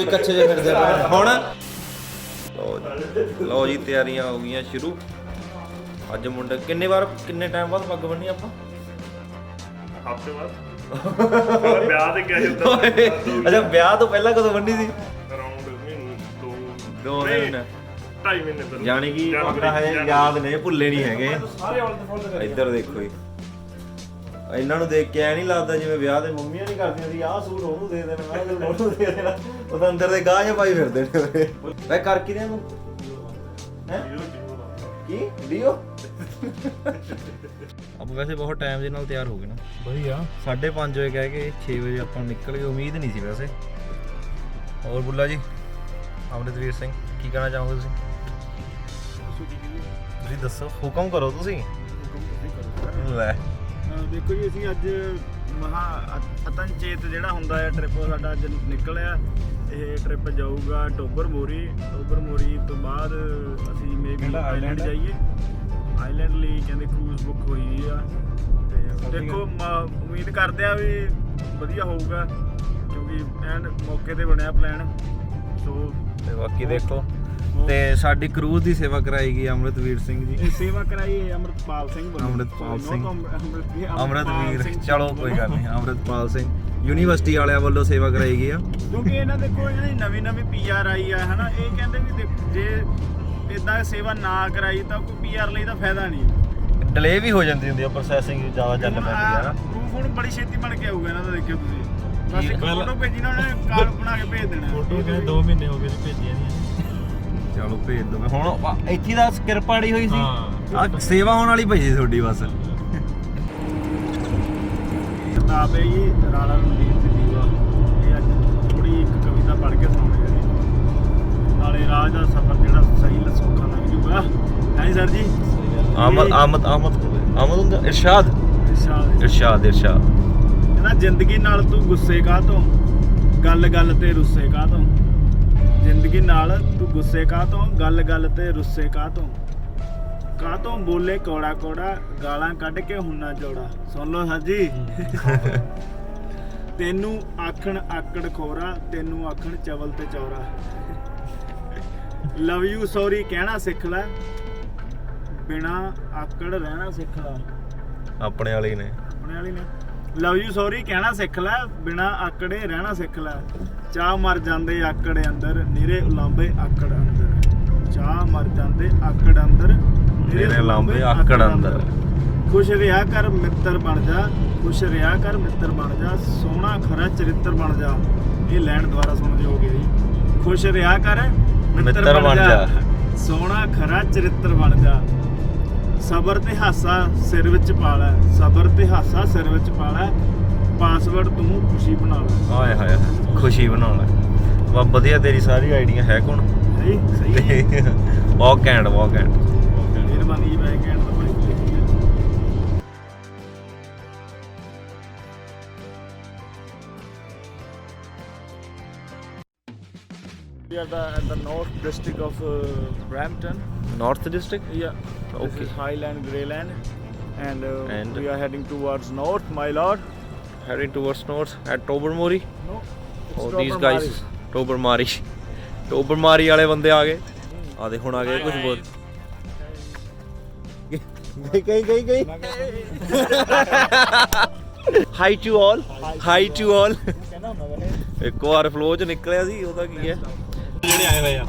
ਹੀ ਕੱਚੇ ਜਿਹੇ ਫਿਰਦੇ ਪਏ ਹੁਣ। ਲਓ ਜੀ ਤਿਆਰੀਆਂ ਹੋ ਗਈਆਂ ਸ਼ੁਰੂ। ਅੱਜ ਮੁੰਡੇ ਕਿੰਨੇ ਟਾਈਮ ਬਾਅਦ ਪੱਗ ਬੰਨੀ ਆਪਾਂ? ਹਫ਼ਤੇ ਬਾਅਦ ਵਿਆਹ ਤੇ ਗਿਆ ਸੀ। ਅੱਛਾ ਵਿਆਹ ਤੋਂ ਪਹਿਲਾਂ ਕਦੋਂ ਬੰਨੀ ਸੀ? ਅਰਾਊਂਡ ਦੋ ਦਿਨ 2.5 ਮਹੀਨੇ ਪਹਿਲਾਂ। ਜਾਣੀ ਕਿ ਪੱਗਾਂ ਹਜੇ ਯਾਦ ਨੇ, ਭੁੱਲੇ ਨਹੀਂ ਹੈਗੇ। ਇੱਧਰ ਦੇਖੋ ਜੀ, ਇਹਨਾਂ ਨੂੰ ਦੇਖ ਕੇ ਐ ਨਹੀਂ ਲੱਗਦਾ ਜਿਵੇਂ ਵਿਆਹ ਦੇ ਮੰਮੀਆਂ ਨਹੀਂ ਕਰਦੀਆਂ ਸੀ ਆਹ ਸੂਟ ਉਹਨੂੰ ਦੇ ਦੇਣਾ, ਆਹ ਸੂਟ ਉਹਨੂੰ ਦੇ ਦੇਣਾ। ਉਹ ਤਾਂ ਅੰਦਰ ਦੇ ਗਾਹ ਜਿਹਾ ਪਾਈ ਫਿਰਦੇ ਨੇ। ਮੈਂ ਕਰ ਕੀ ਰਿਹਾ ਤੂੰ ਹੈ ਕੀ ਵੀਡੀਓ? ਆਪਾਂ ਵੈਸੇ ਬਹੁਤ ਟਾਈਮ ਦੇ ਨਾਲ ਤਿਆਰ ਹੋ ਗਏ ਨਾ। ਵਧੀਆ 5:30 ਵਜੇ ਕਹਿ ਕੇ 6 ਵਜੇ ਆਪਾਂ ਨਿਕਲ ਗਏ। ਉਮੀਦ ਨਹੀਂ ਸੀ ਵੈਸੇ। ਹੋਰ ਬੁੱਲਾ ਜੀ, ਅਮਰਿਤਵੀਰ ਸਿੰਘ, ਕੀ ਕਹਿਣਾ ਚਾਹੋਗੇ ਤੁਸੀਂ? ਤੁਸੀਂ ਦੱਸੋ, ਹੁਕਮ ਕਰੋ ਤੁਸੀਂ। ਲੈ ਦੇਖੋ ਜੀ, ਅਸੀਂ ਅੱਜ ਮਹਾ ਅਤਨਚੇਤ ਜਿਹੜਾ ਹੁੰਦਾ ਹੈ ਟ੍ਰਿਪ, ਸਾਡਾ ਅੱਜ ਨਿਕਲਿਆ। ਇਹ ਟ੍ਰਿਪ ਜਾਊਗਾ ਟੋਬਰ ਮੋਰੀ ਤੋਂ ਬਾਅਦ ਅਸੀਂ ਮੇਬੀ ਆਈਲੈਂਡ ਜਾਈਏ। ਆਈਲੈਂਡ ਲਈ ਕਹਿੰਦੇ ਕਰੂਜ਼ ਬੁੱਕ ਹੋਈ ਆ ਤੇ ਦੇਖੋ ਉਮੀਦ ਕਰਦੇ ਆ ਵੀ ਵਧੀਆ ਹੋਊਗਾ ਕਿਉਂਕਿ ਐਂਡ ਮੌਕੇ ਤੇ ਬਣਿਆ ਪਲਾਨ। ਸੋ ਤੇ ਬਾਕੀ ਦੇਖੋ ਤੇ ਸਾਡੀ ਕਰੂਜ਼ ਦੀ ਸੇਵਾ ਕਰਾਈ ਗਈ ਅਮਰਿਤਵੀਰ ਸਿੰਘ ਜੀ। ਇਹ ਸੇਵਾ ਕਰਾਈ ਅਮਰਿਤਪਾਲ ਸਿੰਘ ਵੱਲੋਂ। ਅਮਰਿਤਪਾਲ ਸਿੰਘ, ਅਮਰਿਤਵੀਰ, ਚਲੋ ਕੋਈ ਗੱਲ ਨਹੀਂ। ਅਮਰਿਤਪਾਲ ਸਿੰਘ ਯੂਨੀਵਰਸਿਟੀ ਵਾਲਿਆਂ ਵੱਲੋਂ ਸੇਵਾ ਕਰਾਈ ਗਈ ਆ। ਕਿਉਂਕਿ ਇਹਨਾਂ ਦੇਖੋ ਇਹਨਾਂ ਦੀ ਨਵੀਂ ਪੀਆਰ ਆਈ ਆ ਹਨਾ। ਇਹ ਕਹਿੰਦੇ ਵੀ ਜੇ ਇਦਾਂ ਸੇਵਾ ਨਾ ਕਰਾਈ ਤਾਂ ਕੋਈ ਪੀਆਰ ਲਈ ਤਾਂ ਫਾਇਦਾ ਨਹੀਂ। ਡਿਲੇ ਵੀ ਹੋ ਜਾਂਦੀ ਹੁੰਦੀ ਆ, ਪ੍ਰੋਸੈਸਿੰਗ ਜ਼ਿਆਦਾ ਚੱਲ ਪੈਂਦੀ ਆ। ਪ੍ਰੂਫ ਹੁਣ ਬੜੀ ਛੇਤੀ ਬਣ ਕੇ ਆਊਗਾ ਇਹਨਾਂ ਦਾ, ਦੇਖਿਓ ਤੁਸੀਂ। ਬਸ ਇੱਕ ਫੋਟੋ ਭੇਜੀ ਨਾ ਉਹਨੇ, ਕਾਰਡ ਬਣਾ ਕੇ ਭੇਜ ਦੇਣਾ। ਫੋਟੋ ਕਹਿੰਦੇ 2 ਮਹੀਨੇ ਹੋ ਗਏ ਨੇ ਭੇਜੀਆਂ ਨਹੀਂ। ਚਲੋ ਭੇਜ ਦੋਗੇ ਹੁਣ। ਇੱਥੇ ਦਾ ਕਿਰਪਾ ਅੜੀ ਹੋਈ ਸੀ, ਆ ਸੇਵਾ ਹੋਣ ਵਾਲੀ ਪਈ ਸੀ ਤੁਹਾਡੀ ਬਸ। ਕਿਤਾਬ ਹੈ ਜੀ ਰਾਣਾ ਰਣਜੀਤ ਦੀ ਦੀਵਾ। ਇਹ ਅੱਜ ਥੋੜੀ ਇੱਕ ਕਵਿਤਾ ਪੜ੍ਹ ਕੇ ਸੁਣਾਉਣੀ ਹੈ। ਨਾਲੇ ਰਾਜ ਦਾ ਸਫ਼ਰ ਜਿਹੜਾ ਸਹੀ ਸੌਖਾ ਲੱਗ ਜੂਗਾ। ਹੈ ਸਰ ਜੀ? ਆਮਦ ਹੁੰਦਾ। ਇਰਸ਼ਾਦ ਕਹਿੰਦਾ ਜ਼ਿੰਦਗੀ ਨਾਲ ਤੂੰ ਗੁੱਸੇ ਕਾਹਤੋਂ, ਗੱਲ ਤੇ ਰੁੱਸੇ ਕਾਹਤੋਂ। ਜ਼ਿੰਦਗੀ ਨਾਲ ਤੂੰ ਗੁੱਸੇ ਕਾਹਤੋਂ, ਗੱਲ ਤੇ ਰੁੱਸੇ ਕਾਹਤੋਂ ਬੋਲੇ ਕੌੜਾ ਗਾਲਾਂ ਕੱਢ ਕੇ ਹੁੰਨਾ ਚੌੜਾ। ਸੁਣ ਲਓ ਸਰ ਜੀ। ਤੈਨੂੰ ਆਖਣ ਆਕੜ ਖੋਰਾ, ਤੈਨੂੰ ਆਖਣ ਚਵਲ ਤੇ ਚੌਰਾ। ਲਵ ਯੂ ਸੌਰੀ ਕਹਿਣਾ ਸਿੱਖ ਲੈ, ਬਿਨਾ ਆਕੜ ਰਹਿਣਾ ਸਿੱਖ ਲੈ। ਆਪਣੇ ਵਾਲੀ ਨੇ ਲਵ ਯੂ ਸੌਰੀ ਕਹਿਣਾ ਸਿੱਖ ਲੈ, ਬਿਨਾ ਆਕੜੇ ਰਹਿਣਾ ਸਿੱਖ ਲੈ। ਚਾਹ ਮਰ ਜਾਂਦੇ ਆਕੜ ਅੰਦਰ, ਨਿਰੇ ਉਲਾਂਬੇ ਆਕੜ ਅੰਦਰ। ਚਾਹ ਮਰ ਜਾਂਦੇ ਆਕੜ ਅੰਦਰ, ਨਿਰੇ ਉਲਾਂਬੇ ਆਕੜ ਅੰਦਰ। ਖੁਸ਼ ਰਿਹਾ ਕਰ ਮਿੱਤਰ ਬਣ ਜਾ, ਖੁਸ਼ ਰਿਹਾ ਕਰ ਮਿੱਤਰ ਬਣ ਜਾ। ਸੋਹਣਾ ਖਰਾ ਚਰਿੱਤਰ ਬਣ ਜਾ। ਇਹ ਲਾਈਨ ਦੁਬਾਰਾ ਸੁਣ ਦਿਓਗੇ ਜੀ। ਖੁਸ਼ ਰਿਹਾ ਕਰ ਮਿੱਤਰ ਬਣ ਜਾ, ਸੋਹਣਾ ਖਰਾ ਚਰਿੱਤਰ ਬਣ ਜਾ। ਸਬਰ ਤੇ ਹਾਸਾ ਸਿਰ ਵਿੱਚ ਪਾ ਲੈ, ਸਬਰ ਤੇ ਹਾਸਾ ਸਿਰ ਵਿੱਚ ਪਾ ਲੈ। ਪਾਸਵਰਡ ਤੂੰ ਖੁਸ਼ੀ ਬਣਾ ਲੈ। ਹਾਏ ਹਾਏ ਖੁਸ਼ੀ ਬਣਾ ਲੈ। ਵਾ ਵਧੀਆ, ਤੇਰੀ ਸਾਰੀ ਆਈਡੀਆ ਹੈ ਕੌਣ? ਸਹੀ ਬਹੁਤ ਘੈਂਟ ਮਿਹਰਬਾਨੀ ਜੀ। ਮੈਂ ਕਹਿਣ ਦਾ ਭਾਈ We are at the north district of Brampton. North district? Yeah. Okay. This is Highland, Greyland, and And- we are heading towards north, my lord. Heading towards north at Tobermory. No, it's Oh, these Tobermory. guys. Tobermory ਵਾਲੇ ਬੰਦੇ ਆ ਗਏ। ਆ ਦੇ ਹੁਣ ਆ ਗਏ ਕੁਝ ਬਹੁਤ। ਗਈ ਹਾਈ ਟੂ ਆਲ। ਇੱਕ ਵਾਰ ਫਲੋ ਚ ਨਿਕਲਿਆ ਸੀ, ਉਹਦਾ ਕੀ ਹੈ? ਜਿਹੜੇ ਆਏ ਹੋਏ ਆ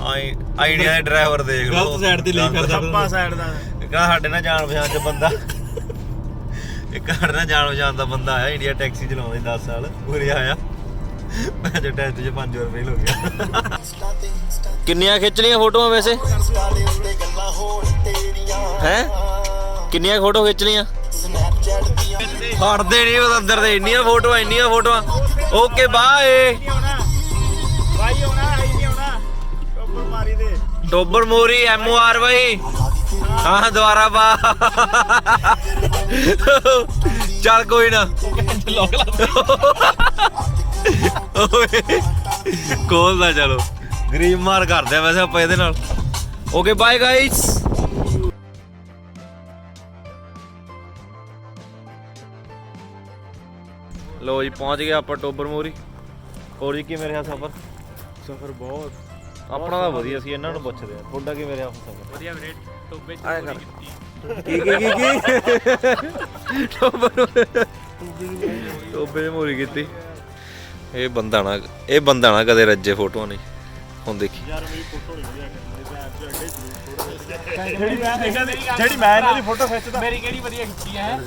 ਆਈਡੀਆ ਦੇ ਡਰਾਈਵਰ ਦੇਖ ਲਓ, ਗਲਤ ਸਾਈਡ ਤੇ ਲਈ ਕਰਦਾ। ਸੱਪਾ ਸਾਈਡ ਦਾ ਇੱਕ ਸਾਡੇ ਨਾਲ ਜਾਣ ਪਛਾਣ ਚ ਬੰਦਾ, ਇੱਕ ਸਾਡੇ ਨਾਲ ਜਾਣ ਪਛਾਣ ਦਾ ਬੰਦਾ ਆਇਆ, ਇੰਡੀਆ ਟੈਕਸੀ ਚਲਾਉਂਦਾ 10 ਸਾਲ ਪੂਰੇ ਆਇਆ। ਮੈਂ ਜੋ ਟੈਸਟ 'ਚ 5 ਵਾਰ ਫੇਲ ਹੋ ਗਿਆ। ਕਿੰਨੀਆਂ ਖਿੱਚ ਲਈਆਂ ਫੋਟੋਆਂ ਵੈਸੇ ਹੈ? ਕਿੰਨੀਆਂ ਫੋਟੋ ਖਿੱਚ ਲਈਆਂ? ਹਟਦੇ ਨਹੀਂ ਉਹ ਅੰਦਰ ਦੇ। ਇੰਨੀਆਂ ਫੋਟੋਆਂ। Okay bye. ਭਾਈ ਆਉਣਾ ਆਈ ਨਹੀਂ ਆਉਣਾ ਟੋਬਰਮਾਰੀ ਦੇ। ਟੋਬਰਮੋਰੀ MORY। ਹਾਂ ਦੁਆਰਾ ਬਾ। ਚੱਲ ਕੋਈ ਨਾ ਕੋਲ ਦਾ। ਚਲੋ ਗਰੀਬ ਮਾਰ ਕਰਦੇ ਆ ਵੈਸੇ ਆਪਾਂ ਇਹਦੇ ਨਾਲ। Okay bye guys. ਲੋ ਜੀ ਪਹੁੰਚ ਗਏ ਆਪਾਂ ਟੋਬਰਮੋਰੀ। ਹੋਰ ਜੀ ਕਿਵੇਂ ਰਿਹਾ ਸਫ਼ਰ? ਸਫ਼ਰ ਬਹੁਤ ਆਪਣਾ ਤਾਂ ਵਧੀਆ ਸੀ, ਇਹਨਾਂ ਨੂੰ ਪੁੱਛਦੇ ਆ ਤੁਹਾਡਾ ਕਿਵੇਂ ਰਿਹਾ ਸਫ਼ਰ? ਵਧੀਆ ਵੀਰੇ ਟੋਬੇ ਚ ਆਇਆ ਪੂਰੀ ਕਰ। ਕੀਤੀ। ਕੀ ਟੋਬੇ ਚ ਮੋਰੀ ਕੀਤੀ। ਇਹ ਬੰਦਾ ਨਾ ਕਦੇ ਰੱਜੇ ਫੋਟੋਆਂ ਨਹੀਂ ਹੁਣ ਦੇਖੀ। ਯਾਰ ਮੇਰੀ ਫੋਟੋ ਨਹੀਂ ਵਧੀਆ ਜਿਹੜੀ ਮੈਂ ਇਹਨਾਂ ਦੀ ਫੋਟੋ ਖਿੱਚਦਾ ਮੇਰੀ ਕਿਹੜੀ ਵਧੀਆ ਖਿੱਚੀ ਹੈ?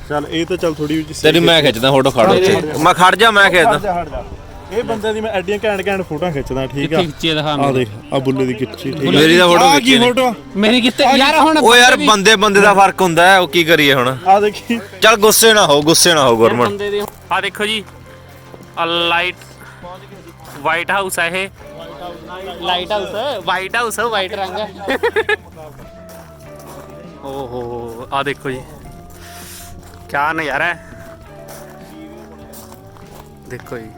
ਚੱਲ ਇਹ ਤਾਂ ਚੱਲ ਥੋੜੀ ਜਿਹੀ ਤੇਰੀ ਮੈਂ ਖਿੱਚਦਾ ਫੋਟੋ, ਖੜ ਉੱਥੇ ਮੈਂ ਖੜ ਜਾ, ਮੈਂ ਖਿੱਚਦਾ। ਹਟ ਜਾ। ਇਹ ਬੰਦੇ ਦੀ ਮੈਂ ਐਡੀਆਂ ਘੈਂਟ ਫੋਟੋਆਂ ਖਿੱਚਦਾ, ਠੀਕ ਆ? ਖਿੱਚੀ ਦਿਖਾ ਆ ਦੇਖ ਆ ਬੁੱਲੇ ਦੀ ਖਿੱਚੀ, ਠੀਕ ਆ? ਮੇਰੀ ਤਾਂ ਫੋਟੋ ਖਿੱਚੀ ਨੀ। ਫੋਟੋ ਮੇਰੀ ਕਿੱਥੇ ਯਾਰ ਹੁਣ ਉਹ ਯਾਰ ਬੰਦੇ ਦਾ ਫਰਕ ਹੁੰਦਾ ਹੈ, ਉਹ ਕੀ ਕਰੀਏ ਹੁਣ। ਆ ਦੇਖੀ ਚੱਲ ਗੁੱਸੇ ਨਾ ਹੋ ਗੁਰਮਨ। ਆ ਦੇਖੋ ਜੀ, ਆ ਲਾਈਟ ਵਾਈਟ ਹਾਊਸ ਹੈ ਇਹ। ਲਾਈਟ ਹਾਊਸ ਵਾਈਟ ਰੰਗ ਹੈ। ਓਹੋ ਆ ਦੇਖੋ ਜੀ ਕਿਆ ਨਜ਼ਾਰਾ ਹੈ, ਦੇਖੋ ਜੀ।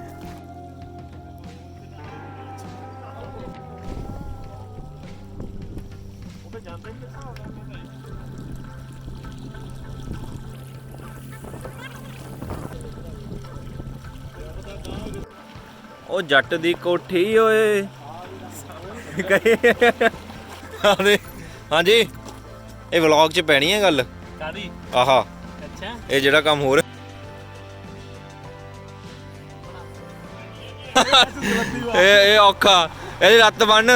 ਉਹ ਜੱਟ ਦੀ ਕੋਠੀ ਓਏ ਹਾਂਜੀ ਇਹ ਵਲੌਗ 'ਚ ਪੈਣੀ ਹੈ ਗੱਲ। ਕਾਦੀ? ਆਹਾ ਅੱਛਾ ਇਹ ਜਿਹੜਾ ਕੰਮ ਹੋ ਰਿਹਾ ਇਹ ਔਖਾ, ਇਹਦੀ ਲੱਤ ਬੰਨ,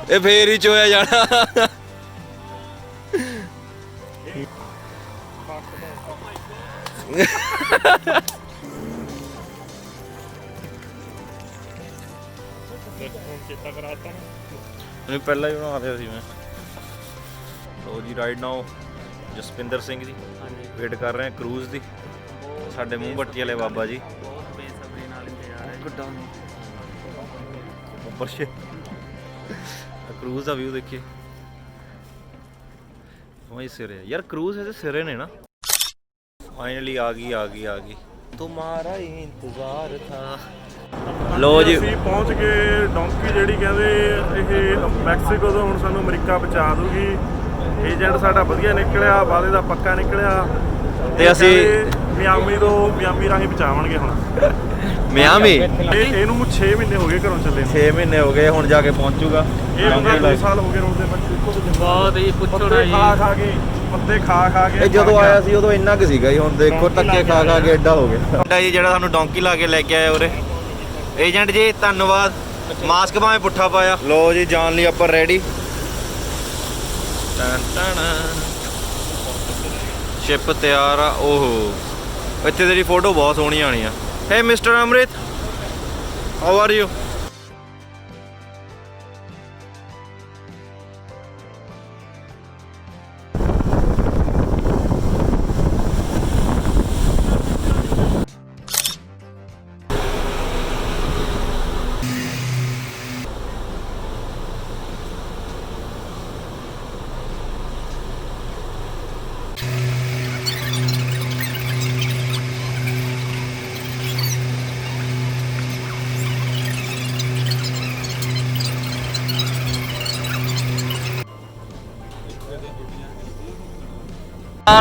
ਇਹ ਫੇਰ ਹੀ ਚੋਇਆ ਜਾਣਾ। ਨਹੀਂ ਪਹਿਲਾਂ ਹੀ ਬਣਾ ਰਿਹਾ ਸੀ ਮੈਂ। ਲੋ ਜੀ right now Jaspinder Singh ji wait ਕਰ ਰਹੇ ਆ ਕਰੂਜ਼ ਦੀ। ਸਾਡੇ ਮੂੰਹ ਬੱਟੀ ਵਾਲੇ ਬਾਬਾ ਜੀ ਬਹੁਤ ਬੇਸਬਰੀ ਨਾਲ ਇੰਤਜ਼ਾਰ ਹੈ। ਗੱਡਾ ਉੱਪਰ ਸੇ ਕਰੂਜ਼ ਦਾ ਵਿਊ ਦੇਖੀਏ। ਵਹੀ ਸਿਰੇ ਯਾਰ, ਕਰੂਜ਼ ਇਹਦੇ ਸਿਰੇ ਨੇ ਨਾ। ਫਾਈਨਲੀ ਆ ਗਈ ਤੁਮਾਰਾ ਇੰਤਜ਼ਾਰ ਥਾ। ਲੋ ਜੀ ਅਸੀਂ ਪਹੁੰਚ ਗਏ। ਡੌਂਕੀ ਜਿਹੜੀ ਕਹਿੰਦੇ ਇਹ ਮੈਕਸੀਕੋ ਤੋਂ ਹੁਣ ਸਾਨੂੰ ਅਮਰੀਕਾ ਪਹੁੰਚਾ ਦੂਗੀ। ਏਜੰਟ ਸਾਡਾ ਵਧੀਆ ਨਿਕਲਿਆ, ਵਾਅਦੇ ਦਾ ਪੱਕਾ ਨਿਕਲਿਆ, ਤੇ ਅਸੀਂ ਮਿਆਮੀ ਰਾਹੀਂ ਪਹੁੰਚਾਵਾਂਗੇ ਹੁਣ। ਮਿਆਮੀ ਇਹਨੂੰ 6 ਮਹੀਨੇ ਹੋ ਗਏ ਘਰੋਂ ਚੱਲੇ ਨੂੰ। 6 ਮਹੀਨੇ ਹੋ ਗਏ, ਹੁਣ ਜਾ ਕੇ ਪਹੁੰਚੂਗਾ। ਇਹ ਬੰਦਾ 2 ਸਾਲ ਹੋ ਗਏ ਰੋਡ ਦੇ ਬੱਚੇ ਬਹੁਤ ਹੀ ਪੁੱਛੋ ਨਾ ਜੀ। ਪੱਤੇ ਖਾ ਕੇ ਇਹ ਜਦੋਂ ਆਇਆ ਸੀ ਉਦੋਂ ਇੰਨਾ ਕੁ ਸੀਗਾ ਜੀ, ਹੁਣ ਦੇਖੋ ਧੱਕੇ ਖਾ ਕੇ ਐਡਾ ਹੋ ਗਿਆ ਜੀ। ਜਿਹੜਾ ਸਾਨੂੰ ਡੌਂਕੀ ਲਾ ਕੇ ਲੈ ਕੇ ਆਇਆ ਉਰੇ ਏਜੰਟ ਜੀ, ਧੰਨਵਾਦ। ਮਾਸਕ ਭਾਵੇਂ ਪੁੱਠਾ ਪਾਇਆ। ਲੋ ਜੀ ਜਾਣ ਲਈ ਆਪਾਂ ਰੈਡੀ। ਸ਼ਿਪ ਤਿਆਰ ਆ। ਓਹੋ ਇੱਥੇ ਤੇਰੀ ਫੋਟੋ ਬਹੁਤ ਸੋਹਣੀ ਆਣੀ ਆ। Hey mister Amrit, how are you?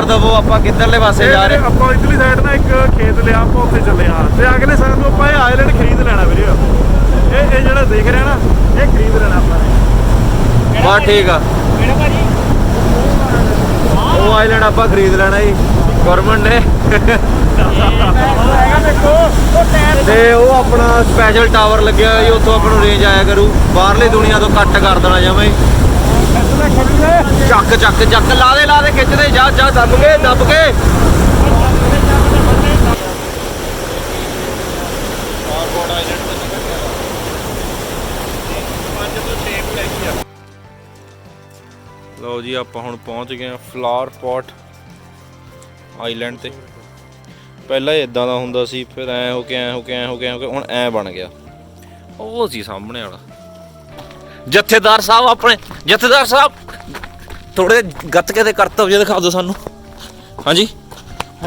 ਦਵੋ ਆਪਾਂ ਕਿੱਧਰਲੇ ਪਾਸੇ ਜਾ ਰਹੇ? ਆਪਾਂ ਇਧਰਲੀ ਸਾਈਡ ਨਾ ਇੱਕ ਖੇਤ ਲਿਆ, ਆਪਾਂ ਉੱਥੇ ਚੱਲੇ ਆ ਤੇ ਅਗਲੇ ਸਾਲ ਨੂੰ ਆਪਾਂ ਇਹ ਆਇਲੈਂਡ ਖਰੀਦ ਲੈਣਾ ਵੀਰੇ। ਇਹ ਜਿਹੜਾ ਦੇਖ ਰਿਹਾ ਨਾ, ਇਹ ਖਰੀਦ ਲੈਣਾ ਆਪਾਂ ਨੇ। ਬਾ ਠੀਕ ਆ, ਕਿਹੜਾ ਭਾਜੀ? ਉਹ ਆਈਲੈਂਡ ਆਪਾਂ ਖਰੀਦ ਲੈਣਾ ਜੀ ਗਵਰਨਮੈਂਟ ਨੇ। ਹੈਗਾ ਦੇਖੋ ਉਹ ਟਾਇਰ ਤੇ ਉਹ ਆਪਣਾ ਸਪੈਸ਼ਲ ਟਾਵਰ ਲੱਗਿਆ ਜੀ, ਉੱਥੋਂ ਆਪਾਂ ਨੂੰ ਰੇਂਜ ਆਇਆ ਕਰੂ। ਬਾਹਰਲੀ ਦੁਨੀਆ ਤੋਂ ਕੱਟ ਕਰ ਦੇਣਾ ਜਮਾਂ ਹੀ। ਚੱਕ ਲਾ ਦੇ ਖਿੱਚਦੇ ਜਾ ਦੱਬ ਕੇ। ਲਓ ਜੀ ਆਪਾਂ ਹੁਣ ਪਹੁੰਚ ਗਏ ਹਾਂ ਫਲਾਵਰ ਪੌਟ ਆਈਲੈਂਡ ਤੇ। ਪਹਿਲਾਂ ਇਦਾਂ ਦਾ ਹੁੰਦਾ ਸੀ, ਫਿਰ ਐ ਹੋ ਕੇ ਹੁਣ ਐ ਬਣ ਗਿਆ। ਉਹ ਸੀ ਸਾਹਮਣੇ ਵਾਲਾ ਜਥੇਦਾਰ ਸਾਹਿਬ। ਆਪਣੇ ਜਥੇਦਾਰ ਸਾਹਿਬ ਥੋੜੇ ਗੱਤਕੇ ਦੇ ਕਰਤੱਵ ਜੇ ਦਿਖਾ ਦਿਓ ਸਾਨੂੰ। ਹਾਂਜੀ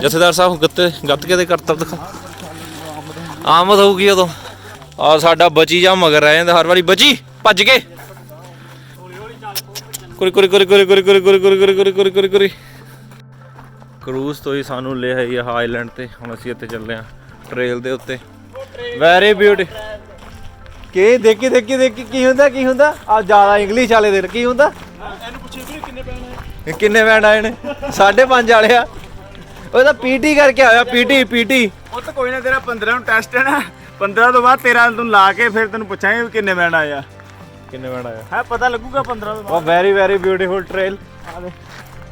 ਜਥੇਦਾਰ ਸਾਹਿਬ, ਗੱਤਕੇ ਦੇ ਕਰਤੱਵ ਦਿਖਾ। ਆਮਦ ਹੋਊਗੀ ਉਦੋਂ। ਆ ਸਾਡਾ ਬਚੀ ਜਾ ਮਗਰ ਰਹਿ ਜਾਂਦਾ ਹਰ ਵਾਰੀ। ਬਚੀ ਭੱਜ ਕੇ ਕੁਰੀ। ਕਰੂਜ਼ ਤੋਂ ਹੀ ਸਾਨੂੰ ਲਿਆ ਹੈ ਇਹ ਆਈਲੈਂਡ ਤੇ। ਹੁਣ ਅਸੀਂ ਇੱਥੇ ਚੱਲੇ ਆ ਟ੍ਰੇਲ ਦੇ ਉੱਤੇ। ਵੈਰੀ ਬਿਊਟੀ ਕੀ ਦੇਖੀ ਕੀ ਹੁੰਦਾ ਆ ਜ਼ਿਆਦਾ ਇੰਗਲਿਸ਼ ਵਾਲੇ ਦੇ ਕੀ ਹੁੰਦਾ ਇਹਨੂੰ ਪੁੱਛੇ ਵੀਰੇ ਕਿੰਨੇ ਪੈਣ ਆਏ? ਕਿੰਨੇ ਬੈਂਡ ਆਏ ਨੇ 5.5 ਵਾਲੇ ਆ ਉਹ ਤਾਂ ਪੀਟੀ ਕਰਕੇ ਆਇਆ ਪੀਟੀ ਉਹ ਤਾਂ ਕੋਈ ਨਾ ਤੇਰਾ 15 ਨੂੰ ਟੈਸਟ ਹੈ ਨਾ 15 ਤੋਂ ਬਾਅਦ 13 ਨੂੰ ਲਾ ਕੇ ਫਿਰ ਤੈਨੂੰ ਪੁੱਛਾਂਗੇ ਕਿੰਨੇ ਬੈਂਡ ਆਏ ਆ ਕਿੰਨੇ ਬੈਂਡ ਆਇਆ ਹੈ ਪਤਾ ਲੱਗੂਗਾ 15 ਤੋਂ ਉਹ ਵੈਰੀ ਬਿਊਟੀਫੁਲ ਟ੍ਰੇਲ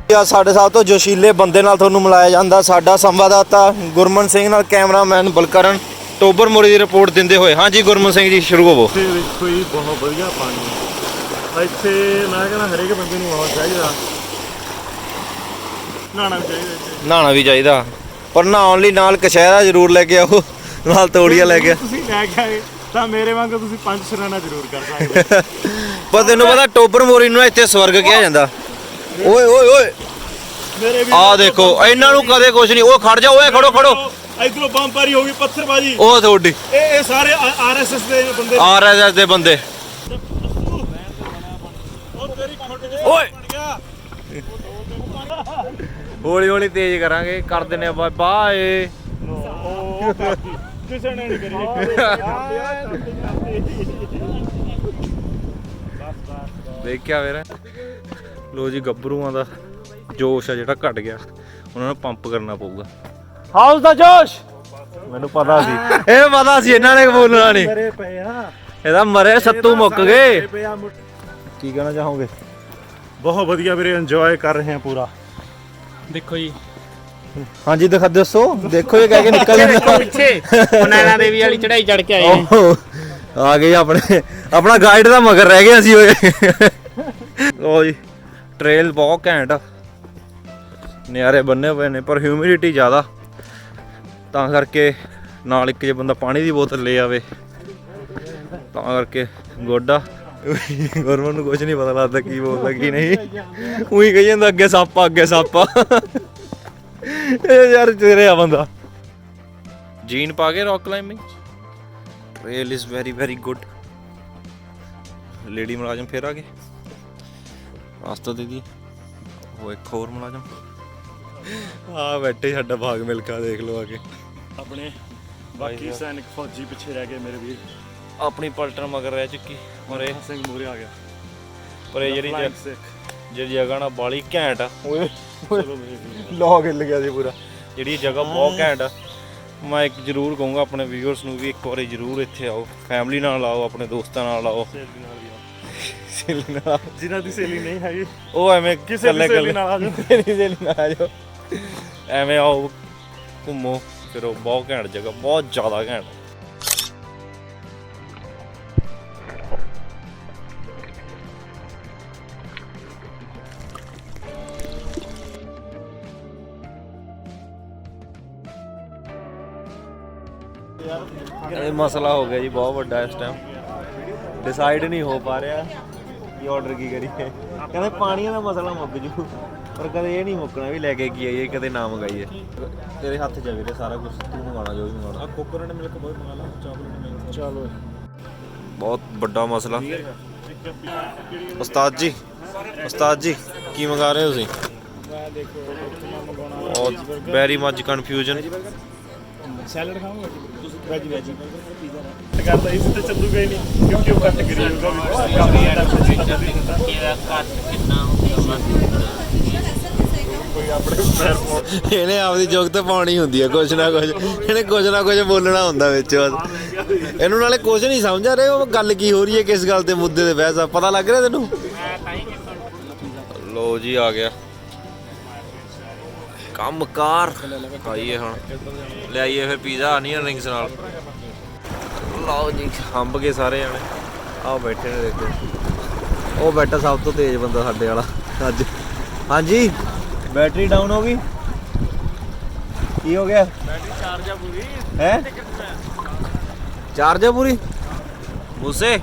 ਆ ਸਾਡੇ ਸਭ ਤੋਂ ਜੋਸ਼ੀਲੇ ਬੰਦੇ ਨਾਲ ਤੁਹਾਨੂੰ ਮਿਲਾਇਆ ਜਾਂਦਾ ਸਾਡਾ ਸੰਵਾਦਦਾਤਾ ਗੁਰਮਨ ਸਿੰਘ ਨਾਲ ਕੈਮਰਾਮੈਨ ਬਲਕਰਨ ਟੋਬਰ ਮੋਰੀ ਦੀ ਰਿਪੋਰਟ ਦਿੰਦੇ ਹੋਏ ਹਾਂਜੀ ਗੁਰਮਨ ਸਿੰਘ ਜੀ ਸ਼ੁਰੂ ਹੋਵੋ ਇੱਥੇ ਦੇਖੋ ਜੀ ਬਹੁਤ ਵਧੀਆ ਪਾਣੀ ਇੱਥੇ ਮੈਂ ਕਹਿੰਦਾ ਹਰੇਕ ਬੰਦੇ ਨੂੰ ਆਉਣਾ ਚਾਹੀਦਾ ਨਹਾਉਣਾ ਵੀ ਚਾਹੀਦਾ ਪਰ ਨਹਾਉਣ ਲਈ ਨਾਲ ਕਸ਼ਹਿਰਾ ਜ਼ਰੂਰ ਲੈ ਕੇ ਆਓ ਨਾਲ ਤੋੜੀਆਂ ਲੈ ਕੇ ਤੁਸੀਂ ਲੈ ਕੇ ਆਏ ਤਾਂ ਮੇਰੇ ਵਾਂਗ ਤੁਸੀਂ 5 ਸ਼ਰਾਨਾ ਜ਼ਰੂਰ ਕਰ ਸਕਦੇ ਪਰ ਤੈਨੂੰ ਪਤਾ ਟੋਬਰ ਮੋਰੀ ਨੂੰ ਇੱਥੇ ਸਵਰਗ ਕਿਹਾ ਜਾਂਦਾ ਓਏ ਮੇਰੇ ਵੀ ਆ ਦੇਖੋ ਇਹਨਾਂ ਨੂੰ ਕਦੇ ਕੁਝ ਨਹੀਂ ਉਹ ਖੜ ਜਾ ਓਏ ਖੜੋ ਇਧਰੋਂ ਬੰਬਾਰੀ ਹੋ ਗਈ ਪੱਥਰਬਾਜੀ ਉਹ ਤੁਹਾਡੀ ਇਹ ਸਾਰੇ ਆਰਐਸਐਸ ਦੇ ਬੰਦੇ ਆਰਐਸਐਸ ਦੇ ਬੰਦੇ ਉਹ ਤੇਰੀ ਖੁੱਟ ਓਏ ਗਿਆ ਹੌਲੀ ਤੇਜ਼ ਕਰਾਂਗੇ ਕਰ ਦਿੰਨੇ ਆ ਬਾਏ ਉਹ ਕਿਸੇ ਨੇ ਨਹੀਂ ਕਰੀ ਦੇਖਿਆ ਫਿਰ ਲੋ ਜੀ ਗੱਭਰੂਆਂ ਦਾ ਜੋਸ਼ ਆ ਜਿਹੜਾ ਘਟ ਗਿਆ ਉਹਨਾਂ ਨੂੰ ਪੰਪ ਕਰਨਾ ਪਊਗਾ ਹਾਊਸ ਦਾ ਜੋਸ਼ ਮੈਨੂੰ ਪਤਾ ਸੀ ਇਹਨਾਂ ਨੇ ਬੋਲਣਾ ਨਹੀਂ ਮਰੇ ਪਏ ਆ ਇਹਦਾ ਮਰੇ ਸੱਤੂ ਮੁੱਕ ਗਏ ਕੀ ਕਹਿਣਾ ਚਾਹੋਗੇ ਬਹੁਤ ਵਧੀਆ ਵੀਰੇ ਇੰਜੋਏ ਕਰ ਰਹੇ ਹਾਂ ਪੂਰਾ ਦੇਖੋ ਜੀ ਹਾਂਜੀ ਦੱਸੋ ਦੇਖੋ ਇਹ ਕਹਿ ਕੇ ਨਿਕਲ ਦੇਖੋ ਪਿੱਛੇ ਨੈਣਾ ਦੇਵੀ ਵਾਲੀ ਚੜਾਈ ਚੜ ਕੇ ਆਏ ਨੇ ਆ ਗਏ ਆਪਣਾ ਗਾਈਡ ਦਾ ਮਗਰ ਰਹਿ ਗਏ ਅਸੀਂ ਹੋਏ ਲੋ ਜੀ ਟ੍ਰੇਲ ਬਹੁਤ ਘੈਂਟ ਨਿਆਰੇ ਬੰਨੇ ਹੋਏ ਨੇ ਪਰ ਹਿਊਮਿਡਿਟੀ ਜ਼ਿਆਦਾ ਤਾਂ ਕਰਕੇ ਨਾਲ ਇੱਕ ਜੇ ਬੰਦਾ ਪਾਣੀ ਦੀ ਬੋਤਲ ਲੈ ਆਵੇ ਤਾਂ ਕਰਕੇ ਗੋਡਾ ਗੁਰਮਨ ਨੂੰ ਕੁਝ ਨਹੀਂ ਪਤਾ ਲੱਗਦਾ ਕੀ ਬੋਲਦਾ ਕੀ ਨਹੀਂ ਉਹੀ ਕਹੀ ਜਾਂਦਾ ਅੱਗੇ ਸੱਪ ਆ ਇਹ ਯਾਰ ਤੇਰੇ ਆ ਬੰਦਾ ਜੀਨ ਪਾ ਕੇ rock climbing trail is very good lady ਮੁਲਾਜ਼ਮ ਫੇਰ ਆ ਗਏ ਰਾਸਤਾ ਦੇ ਦੀ ਉਹ ਇੱਕ ਹੋਰ ਮੁਲਾਜ਼ਮ ਆ ਬੈਠੇ ਸਾਡਾ ਭਾਗ ਮਿਲਕਾ ਦੇਖ ਲਓ ਆ ਕੇ ਆਪਣੇ ਬਾਕੀ ਸੈਨਿਕ ਫੌਜੀ ਪਿੱਛੇ ਰਹਿ ਗਏ ਮੇਰੇ ਵੀਰ ਆਪਣੀ ਪਲਟਨ ਮਗਰ ਰਹਿ ਚੁੱਕੀ ਪਰ ਇਹ ਸਿੰਘ ਮੂਰੇ ਆ ਗਿਆ ਪਰ ਇਹ ਜਿਹੜੀ ਜਗ੍ਹਾ ਨਾ ਬਾਲੀ ਘੈਂਟ ਆ ਓਏ ਚਲੋ ਮੇਰੇ ਵੀਰ ਲੋਗ ਹਿੱਲ ਗਿਆ ਸੀ ਪੂਰਾ ਜਿਹੜੀ ਜਗ੍ਹਾ ਬਹੁਤ ਘੈਂਟ ਆ ਮੈਂ ਇੱਕ ਜ਼ਰੂਰ ਕਹੂੰਗਾ ਆਪਣੇ ਵੀਅਰਸ ਨੂੰ ਵੀ ਇੱਕ ਵਾਰੀ ਜ਼ਰੂਰ ਇੱਥੇ ਆਓ ਫੈਮਿਲੀ ਨਾਲ ਆਓ ਆਪਣੇ ਦੋਸਤਾਂ ਨਾਲ ਆਓ ਸਹੇਲੀ ਨਾਲ ਜਿਨ੍ਹਾਂ ਦੀ ਸਹੇਲੀ ਨਹੀਂ ਹੈਗੀ ਉਹ ਐਵੇਂ ਕਿਸੇ ਦੀ ਸਹੇਲੀ ਨਾਲ ਆ ਜਾਓ ਸਹੇਲੀ ਨਾਲ ਆ ਜਾਓ ਐਵੇਂ ਆਓ ਘੁੰਮੋ ਫਿਰੋ ਬਹੁਤ ਘੈਂਟ ਜਗ੍ਹਾ ਬਹੁਤ ਜ਼ਿਆਦਾ ਘੈਂਟ ਇਹ ਮਸਲਾ ਹੋ ਗਿਆ ਜੀ ਬਹੁਤ ਵੱਡਾ ਇਸ ਟਾਈਮ ਡਿਸਾਈਡ ਨਹੀਂ ਹੋ ਪਾ ਰਿਹਾ ਕਿ ਆਰਡਰ ਕੀ ਕਰੀਏ ਕਹਿੰਦੇ ਪਾਣੀਆਂ ਦਾ ਮਸਲਾ ਮੁੱਕ ਜੂ ਪਰ ਕਦੇ ਇਹ ਨਹੀਂ ਮੁੱਕਣਾ ਵੀ ਲੈ ਕੇ ਕੀ ਆਈਏ ਕਦੇ ਨਾ ਮੰਗਾਈਏ ਤੇਰੇ ਹੱਥ 'ਚ ਆ ਵੀਰੇ ਸਾਰਾ ਕੁਝ ਤੂੰ ਮੰਗਾਉਣਾ ਜੋ ਵੀ ਮੰਗਾਉਣਾ ਕੋਕੋਨਟ ਮਿਲਕ ਬਹੁਤ ਮੰਗਾ ਲਾ ਚਾਕਲੇਟ ਮਿਲਕ ਚਲੋ ਬਹੁਤ ਵੱਡਾ ਮਸਲਾ ਉਸਤਾਦ ਜੀ ਕੀ ਮੰਗਾ ਰਹੇ ਹੋ ਤੁਸੀਂ ਮੈਂ ਦੇਖੋ ਮੰਗਾਉਣਾ ਬਹੁਤ ਵੈਰੀ ਮੱਚ ਕਨਫਿਊਜ਼ਨ ਸੈਲਡ ਖਾਓਗੇ ਤੁਸੀਂ ਵੈਜ ਪੀਜ਼ਾ ਕਰਦਾ ਇਸ ਤੇ ਚੱਲੂਗਾ ਹੀ ਨਹੀਂ ਕਿਉਂਕਿ ਉਹ ਕੱਟ ਕਰੀ ਹੋਊਗਾ ਇਹਨੇ ਆਪਦੀ ਜੋਗ ਤੇ ਪਾਉਣੀ ਹੁੰਦੀ ਹੈ ਕੁਛ ਨਾ ਕੁਛ ਬੋਲਣਾ ਹੁੰਦਾ ਵਿੱਚ ਇਹਨੂੰ ਨਾਲੇ ਕੁਛ ਨਹੀਂ ਸਮਝ ਆ ਰਿਹਾ ਉਹ ਗੱਲ ਕੀ ਹੋ ਰਹੀ ਹੈ ਕਿਸ ਗੱਲ ਤੇ ਮੁੱਦੇ ਤੇ ਬਹਿਸ ਆ ਪਤਾ ਲੱਗ ਰਿਹਾ ਤੈਨੂੰ ਲੋ ਜੀ ਆ ਗਿਆ ਕੰਮਕਾਰ ਖਾਈਏ ਹੁਣ ਲਿਆਈਏ ਫਿਰ ਪੀਜ਼ਾ ਅਨੀਅਨ ਰਿੰਗਸ ਨਾਲ ਲਓ ਜੀ ਹੰਬ ਗਏ ਸਾਰੇ ਜਾਣੇ ਆਹ ਬੈਠੇ ਨੇ ਦੇਖੋ ਉਹ ਬੈਠਾ ਸਭ ਤੋਂ ਤੇਜ਼ ਬੰਦਾ ਸਾਡੇ ਵਾਲਾ ਅੱਜ ਹਾਂਜੀ ਬੈਟਰੀ ਡਾਊਨ ਹੋ ਗਈ ਕੀ ਹੋ ਗਿਆ ਬੈਟਰੀ ਚਾਰਜ ਆ ਪੂਰੀ ਹੈ ਚਾਰਜ ਆ ਪੂਰੀ ਮੂਸੇ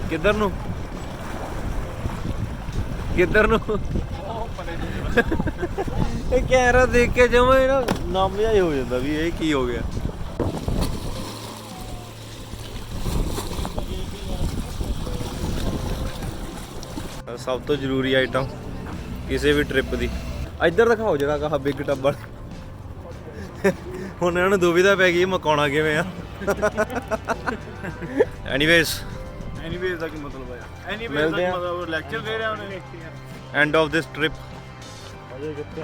ਕਿੱਧਰ ਨੂੰ ਇਹ ਕੈਮਰਾ ਦੇਖ ਕੇ ਜਮਾ ਨਾ ਨਾਮ ਜਿਹਾ ਹੀ ਹੋ ਜਾਂਦਾ ਵੀ ਇਹ ਕੀ ਹੋ ਗਿਆ ਸਭ ਤੋਂ ਜ਼ਰੂਰੀ ਆਈਟਮ ਕਿਸੇ ਵੀ ਟ੍ਰਿਪ ਦੀ ਇੱਧਰ ਦਿਖਾਓ ਜਿਹੜਾ ਕਹਾ ਬਿਗ ਟੱਬਰ ਹੁਣ ਇਹਨਾਂ ਨੂੰ ਦੁਵਿਧਾ ਪੈ ਗਈ ਮਕਾਉਣਾ ਕਿਵੇਂ ਆ ਐਨੀਵੇਜ਼ ਐਨੀਵੇਜ਼ ਦਾ ਕੀ ਮਤਲਬ ਹੈ? ਐਨੀਵੇਜ਼ ਦਾ ਮਿਲਦੇ ਕੀ ਆ। ਮਤਲਬ ਲੈਕਚਰ ਦੇ ਰਿਹਾ ਉਹਨੇ। ਐਂਡ ਆਫ ਦਿਸ ਟ੍ਰਿਪ ਅਜੇ ਕਿੱਥੇ